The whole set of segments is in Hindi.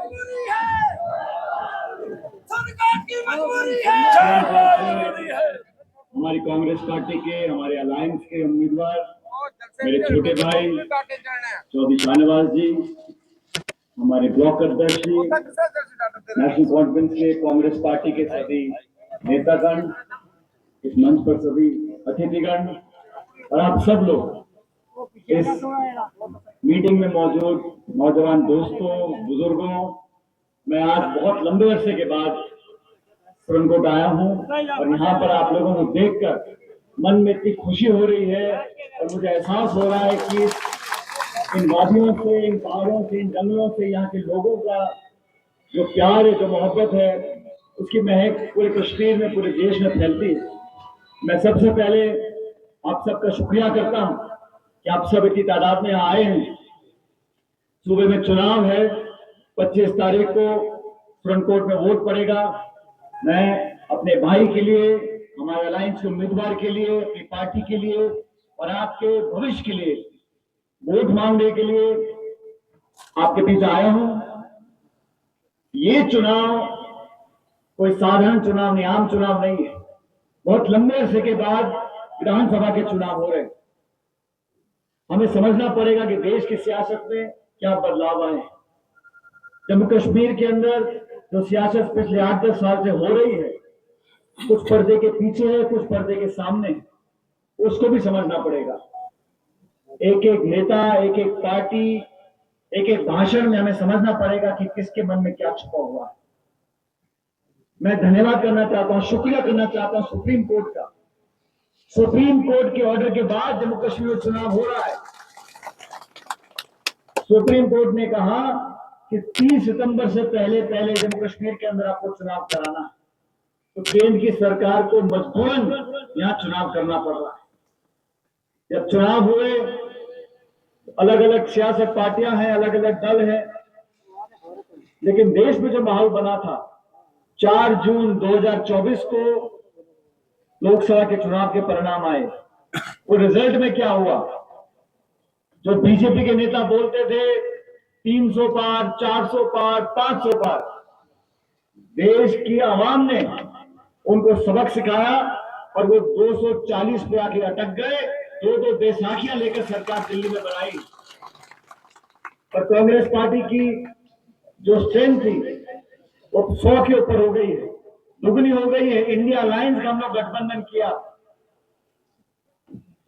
मजबूरी है, सरकार की मजबूरी है। हमारी कांग्रेस पार्टी के, हमारे अलायंस के उम्मीदवार मेरे छोटे भाई चौधरी शाहनवाज जी, हमारे ब्लॉक अध्यक्ष जी, नेशनल कॉन्फ्रेंस के कांग्रेस पार्टी के सभी नेतागण, इस मंच पर सभी अतिथिगण और आप सब लोग इस मीटिंग में मौजूद नौजवान दोस्तों, बुजुर्गों, मैं आज बहुत लंबे अरसे के बाद सुरनकोट आया हूं और यहाँ पर आप लोगों को देखकर मन में इतनी खुशी हो रही है और मुझे एहसास हो रहा है कि इन वादियों से, इन पहाड़ों से, इन जंगलों से यहाँ के लोगों का जो प्यार है, जो मोहब्बत है, उसकी महक पूरे कश्मीर में, पूरे देश में फैलती है। मैं सबसे पहले आप सबका शुक्रिया करता हूं कि आप सब इतनी तादाद में आए हैं। सूबे में चुनाव है, 25 तारीख को सुरनकोट में वोट पड़ेगा। मैं अपने भाई के लिए, हमारे अलायंस के उम्मीदवार के लिए, अपनी पार्टी के लिए और आपके भविष्य के लिए वोट मांगने के लिए आपके बीच आया हूं। ये चुनाव कोई साधारण चुनाव नहीं, आम चुनाव नहीं है। बहुत लंबे अरसे के बाद विधानसभा के चुनाव हो रहे हैं। हमें समझना पड़ेगा कि देश की सियासत में क्या बदलाव आए। जम्मू कश्मीर के अंदर जो सियासत पिछले 8-10 साल से हो रही है, कुछ पर्दे के पीछे है, कुछ पर्दे के सामने है, उसको भी समझना पड़ेगा। एक एक नेता, एक एक पार्टी, एक एक भाषण में हमें समझना पड़ेगा कि किसके मन में क्या छुपा हुआ है। मैं धन्यवाद करना चाहता हूं, शुक्रिया करना चाहता हूं सुप्रीम कोर्ट का। सुप्रीम कोर्ट के ऑर्डर के बाद जम्मू कश्मीर में चुनाव हो रहा है। सुप्रीम कोर्ट ने कहा कि 30 सितंबर से पहले पहले जम्मू कश्मीर के अंदर आपको चुनाव कराना है, तो केंद्र की सरकार को मजबूरन यहां चुनाव करना पड़ रहा है। जब चुनाव हुए, अलग अलग सियासत पार्टियां हैं, अलग अलग दल हैं, लेकिन देश में जो माहौल बना था, 4 जून 2024 को लोकसभा के चुनाव के परिणाम आए। वो रिजल्ट में क्या हुआ? जो बीजेपी के नेता बोलते थे 300 पार, 400 पार, 500 पार, देश की आवाम ने उनको सबक सिखाया और वो 240 पे आके अटक गए। दो बैसाखियां लेकर सरकार दिल्ली में बनाई और कांग्रेस पार्टी की जो स्ट्रेंथ थी वो 100 के ऊपर हो गई है, दुगनी हो गई है। इंडिया अलायंस का हम लोग गठबंधन किया,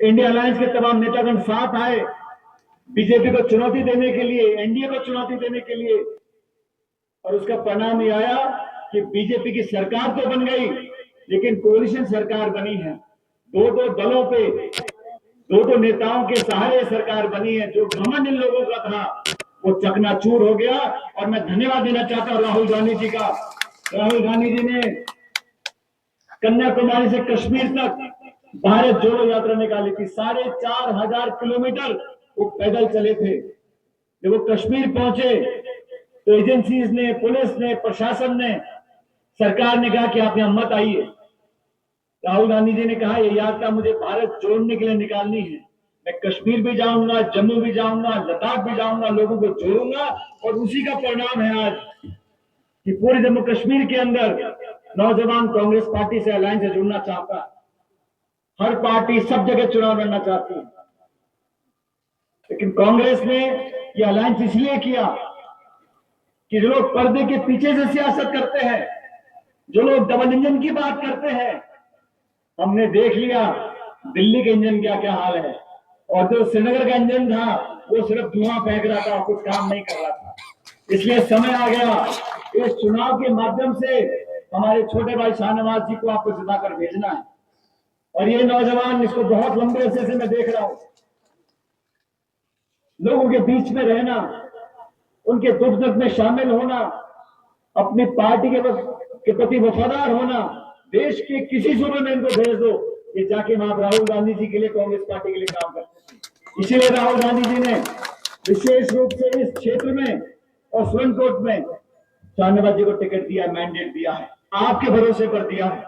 इंडिया अलायंस के तमाम नेतागण साथ आए बीजेपी को चुनौती देने के लिए, एनडीए को चुनौती देने के लिए, और उसका परिणाम ये आया कि बीजेपी की सरकार तो बन गई, लेकिन कोalition सरकार बनी है। दो दलों पे, दो नेताओं के सहारे सरकार बनी है। जो घमंड इन लोगों का था वो चकनाचूर हो गया। और मैं धन्यवाद देना चाहता हूं राहुल गांधी जी का। राहुल गांधी जी ने कन्याकुमारी से कश्मीर तक भारत जोड़ो यात्रा निकाली थी। 4,500 किलोमीटर वो पैदल चले थे। जब वो कश्मीर पहुंचे तो एजेंसीज ने, पुलिस ने, प्रशासन ने, सरकार ने कहा कि आप यहां मत आइए। राहुल गांधी जी ने कहा ये यात्रा मुझे भारत जोड़ने के लिए निकालनी है। मैं कश्मीर भी जाऊंगा, जम्मू भी जाऊंगा, लद्दाख भी जाऊंगा, लोगों को जोड़ूंगा। और उसी का परिणाम है आज कि पूरे जम्मू कश्मीर के अंदर नौजवान कांग्रेस पार्टी से, अलायंस से जुड़ना चाहता है। हर पार्टी सब जगह चुनाव लड़ना चाहती है, लेकिन कांग्रेस ने यह अलायंस इसलिए किया कि जो लोग पर्दे के पीछे से सियासत करते हैं, जो लोग डबल इंजन की बात करते हैं, हमने देख लिया दिल्ली के इंजन क्या क्या हाल है। और जो श्रीनगर का इंजन था वो सिर्फ धुआं फेंक रहा था, कुछ काम नहीं कर रहा था। इसलिए समय आ गया इस चुनाव के माध्यम से हमारे छोटे भाई शाहनवाज जी को आपको जिताकर भेजना है। और ये नौजवान, इसको बहुत लंबे अरसे से मैं देख रहा हूं, लोगों के बीच में रहना, उनके दुख दर्द में शामिल होना, अपनी पार्टी के प्रति वफादार होना। देश के किसी सूबे में इनको भेज दो, ये जाके वहां राहुल गांधी जी के लिए, कांग्रेस पार्टी के लिए काम करते थे। इसीलिए राहुल गांधी जी ने विशेष रूप से इस क्षेत्र में और सुरनकोट में शाहनवाज जी को टिकट दिया, मैंडेट दिया है, आपके भरोसे पर दिया है।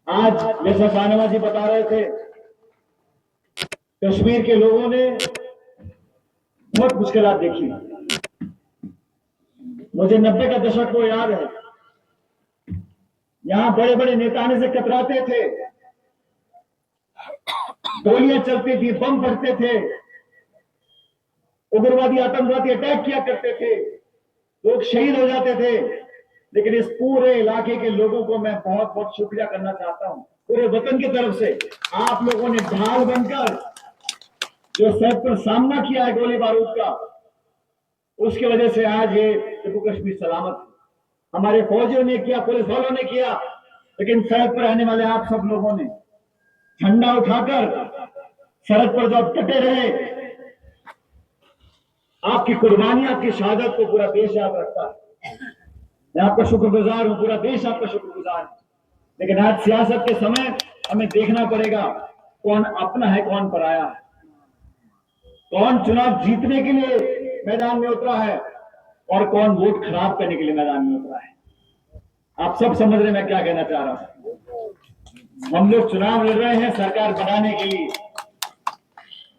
आज जैसा शाहनवाज जी बता रहे थे, कश्मीर के लोगों ने बहुत मुश्किलात देखी, मुझे 90 का दशक को याद है, यहां बड़े बड़े नेता आने से कतराते थे, गोलियां चलती थी, बम फटते थे, उग्रवादी आतंकवादी अटैक किया करते थे, लोग शहीद हो जाते थे। लेकिन इस पूरे इलाके के लोगों को मैं बहुत बहुत शुक्रिया करना चाहता हूं, पूरे वतन की तरफ से। आप लोगों ने ढाल बनकर जो सर पर सामना किया है गोली बारूद का, उसकी वजह से आज ये जम्मू कश्मीर सलामत है। हमारे फौजियों ने किया, पुलिस वालों ने किया, लेकिन सड़क पर रहने वाले आप सब लोगों ने झंडा उठाकर सड़क पर जो डटे रहे, आपकी कुर्बानी, आपकी शहादत को पूरा देश याद रखता है। मैं आपका शुक्रगुजार हूं, पूरा देश आपका शुक्रगुजार है। लेकिन आज सियासत के समय हमें देखना पड़ेगा कौन अपना है, कौन पराया है, कौन चुनाव जीतने के लिए मैदान में उतरा है और कौन वोट खराब करने के लिए मैदान में उतरा है। आप सब समझ रहे हैं मैं क्या कहना चाह रहा हूं। हम लोग चुनाव लड़ रहे हैं सरकार बनाने के लिए।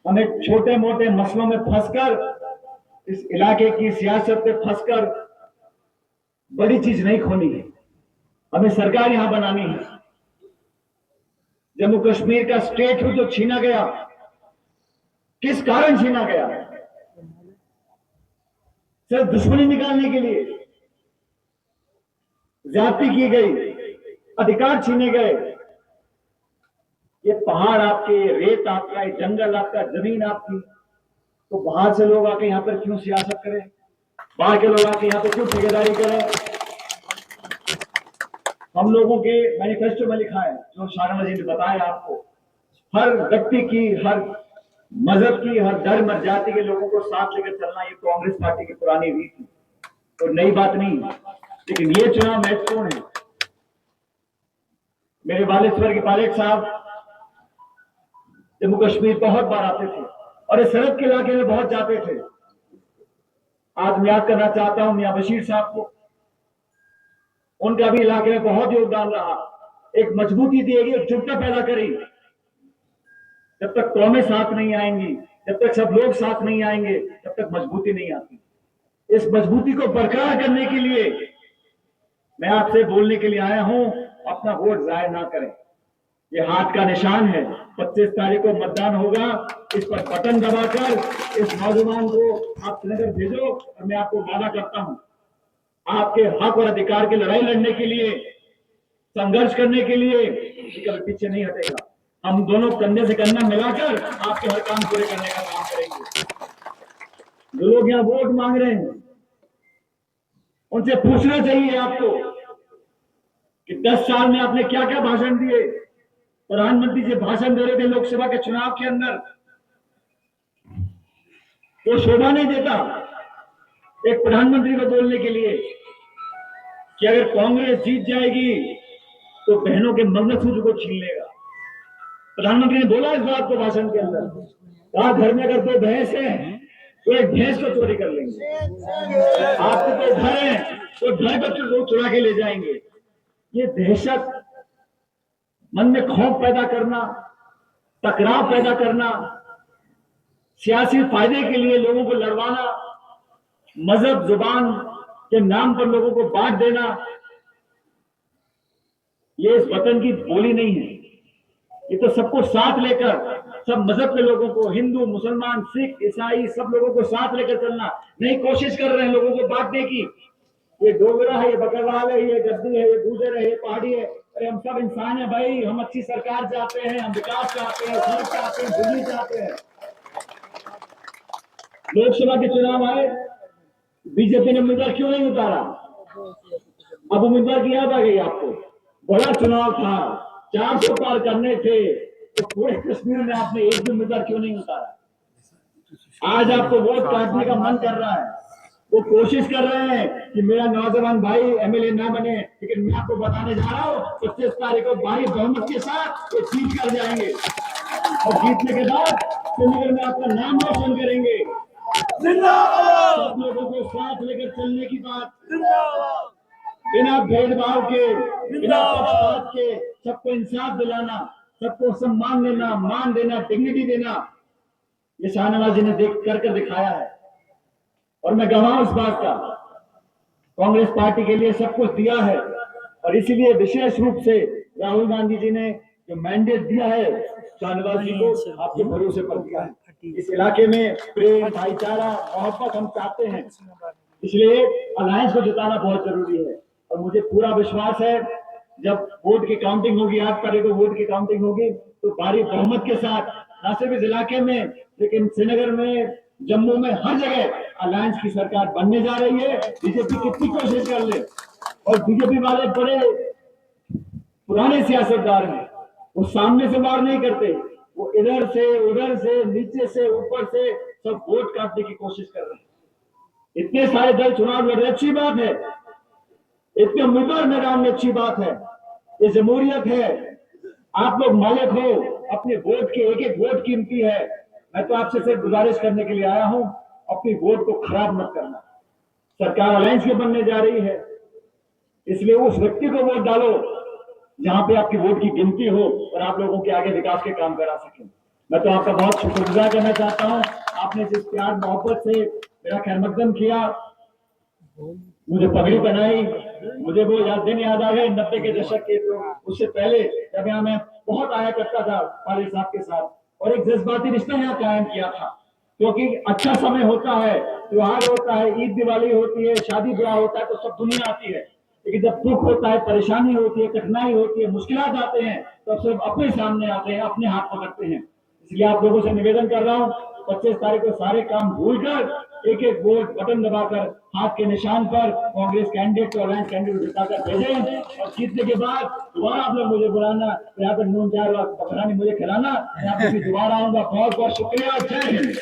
हमें छोटे मोटे मसलों में फंसकर, इस इलाके की सियासत में फंसकर बड़ी चीज नहीं खोनी है। हमें सरकार यहां बनानी है। जम्मू कश्मीर का स्टेट जो छीना गया, किस कारण छीना गया? सिर्फ दुश्मनी निकालने के लिए ज्यादती की गई, अधिकार छीने गए। ये पहाड़ आपके, रेत आपका, ये जंगल आपका, जमीन आपकी, तो बाहर से लोग आके यहां पर क्यों सियासत करें? बाहर के लोग आके यहां पर क्यों ठेकेदारी करें? हम लोगों के मैनिफेस्टो में लिखा है, जो शाहनवाज जी ने बताया आपको, हर व्यक्ति की, हर मजहब की, हर धर्म और जाति के लोगों को साथ लेकर चलना, ये कांग्रेस पार्टी की पुरानी रीत थी, तो नई बात नहीं। लेकिन ये चुनाव महत्वपूर्ण है। मेरे वालिद स्वर्गीय पायलट साहब जम्मू कश्मीर बहुत बार आते थे और इस सरहद के इलाके में बहुत जाते थे। आज मैं याद करना चाहता हूं मियां बशीर साहब को। उनका भी इलाके में बहुत योगदान रहा, एक मजबूती दी गई, एकजुटता पैदा करी। जब तक कौमें साथ नहीं आएंगी, जब तक सब लोग साथ नहीं आएंगे, तब तक मजबूती नहीं आती। इस मजबूती को बरकरार करने के लिए मैं आपसे बोलने के लिए आया हूं, अपना वोट जाया ना करें। ये हाथ का निशान है, 25 तारीख को मतदान होगा। इस पर बटन दबाकर इस नौजवान को आप श्रीनगर भेजो और मैं आपको वादा करता हूं, आपके हक और अधिकार की लड़ाई लड़ने के लिए, संघर्ष करने के लिए कभी पीछे नहीं हटेगा। हम दोनों कंधे से कंधा मिलाकर आपके हर काम पूरे करने का काम करेंगे। जो लोग यहाँ वोट मांग रहे हैं, उनसे पूछना चाहिए आपको कि 10 साल में आपने क्या क्या भाषण दिए। प्रधानमंत्री जी भाषण दे रहे थे लोकसभा के चुनाव के अंदर, वो शोभा नहीं देता एक प्रधानमंत्री को बोलने के लिए कि अगर कांग्रेस जीत जाएगी तो बहनों के मंगलसूत्र को छीन लेगा। प्रधानमंत्री ने बोला इस बात को भाषण के अंदर, कहा घर में अगर 2 भैंस हैं तो एक भैंस को चोरी कर लेंगे, आपके 2 घर हैं तो घर को लोग चुरा के ले जाएंगे। ये दहशत, मन में खौफ पैदा करना, टकराव पैदा करना, सियासी फायदे के लिए लोगों को लड़वाना, मजहब जुबान के नाम पर लोगों को बांट देना, ये इस वतन की बोली नहीं है। ये तो सबको साथ लेकर, सब मजहब के लोगों को, हिंदू, मुसलमान, सिख, ईसाई, सब लोगों को साथ लेकर चलना। नहीं कोशिश कर रहे हैं लोगों को बांटने की। ये डोगरा है, ये बकरवाल है, ये गद्दी है, ये गुर्जर है, ये पहाड़ी है। अरे हम सब इंसान है भाई। हम अच्छी सरकार चाहते हैं, हम विकास चाहते हैं, सड़क चाहते हैं, बिजली चाहते हैं। लोकसभा के चुनाव आए, बीजेपी ने उम्मीदवार क्यों नहीं उतारा? अब उम्मीदवार की याद आ गई आपको? बड़ा चुनाव था, 400 पार करने थे, तो पूरे कश्मीर में आपने एक भी उम्मीदवार क्यों नहीं उतारा? आज आपको वोट काटने का मन कर रहा है। वो कोशिश कर रहे हैं कि मेरा नौजवान भाई एमएलए ना बने, लेकिन मैं आपको बताने जा रहा हूँ 25 तारीख को भारी बहुमत के साथ वो जीत कर जाएंगे और जीतने के बाद श्रीनगर में आपका नाम रोशन करेंगे। सब लोगों को साथ लेकर चलने की बात, बिना भेदभाव के, बिना पक्षपात के, सबको इंसाफ दिलाना, सबको सम्मान देना, मान देना, डिग्निटी देना, ये शाहनवाज जी ने कर दिखाया है। और मैं गवाह इस बात का। कांग्रेस पार्टी के लिए सब कुछ दिया है और इसीलिए विशेष रूप से राहुल गांधी जी ने जो मैंडेट दिया है शाहनवाज जी को आपके भरोसे पर दिया है। इस इलाके में प्रेम, भाईचारा, मोहब्बत हम चाहते हैं, इसलिए अलायंस को जिताना बहुत जरूरी है। और मुझे पूरा विश्वास है जब वोट की काउंटिंग होगी, 8 तारीख को वोट की काउंटिंग होगी, तो भारी बहुमत के साथ न सिर्फ इस इलाके में लेकिन श्रीनगर में, जम्मू में, हर जगह अलायंस की सरकार बनने जा रही है। बीजेपी कितनी कोशिश कर ले, और बीजेपी वाले बड़े पुराने सियासतदार हैं, वो सामने से वार नहीं करते, वो इधर से उधर से, नीचे से ऊपर से सब वोट काटने की कोशिश कर रहे हैं। इतने सारे दल चुनाव लड़ रहे, अच्छी बात है, इतने उम्मीदवार मैदान में, अच्छी बात है, ये जमहूरियत है, आप लोग मालिक हो, अपने वोट के एक एक वोट कीमती है। मैं तो आपसे सिर्फ गुजारिश करने के लिए आया हूं, अपनी वोट को खराब मत करना। सरकार अलायंस की बनने जा रही है, इसलिए उस व्यक्ति को वोट डालो जहां पे आपकी वोट की गिनती हो और आप लोगों के आगे विकास के काम करा सकें। मैं तो आपका बहुत शुक्रगुजार करना चाहता हूं, आपने जिस प्यार मोहब्बत से मेरा खैरमकदम किया, मुझे पगड़ी पहनाई, मुझे वो दिन याद आ गए 90 के दशक के। तो उससे पहले जब यहाँ मैं बहुत आया करता था वाले साहब के साथ, और एक जज्बाती रिश्ता यहाँ कायम किया था, क्योंकि अच्छा समय होता है, त्योहार होता है, ईद दिवाली होती है, शादी ब्याह होता है, तो सब दुनिया आती है। लेकिन जब दुख होता है, परेशानी होती है, कठिनाई होती है, मुश्किलात आते हैं, तो सब अपने सामने आते हैं, अपने हाथ पकड़ते हैं। इसलिए आप लोगों से निवेदन कर रहा हूं, 25 तारीख को सारे काम भूलकर एक एक वोट बटन दबाकर हाथ के निशान पर कांग्रेस कैंडिडेट को, अलायंस कैंडिडेट को जिताकर भेजें, और जीतने के बाद दोबारा आप लोग मुझे बुलाना, यहाँ पर नून चाय पकड़ानी, मुझे खिलाना, यहाँ पर दोबारा आऊंगा। बहुत बहुत शुक्रिया, जय हिंद।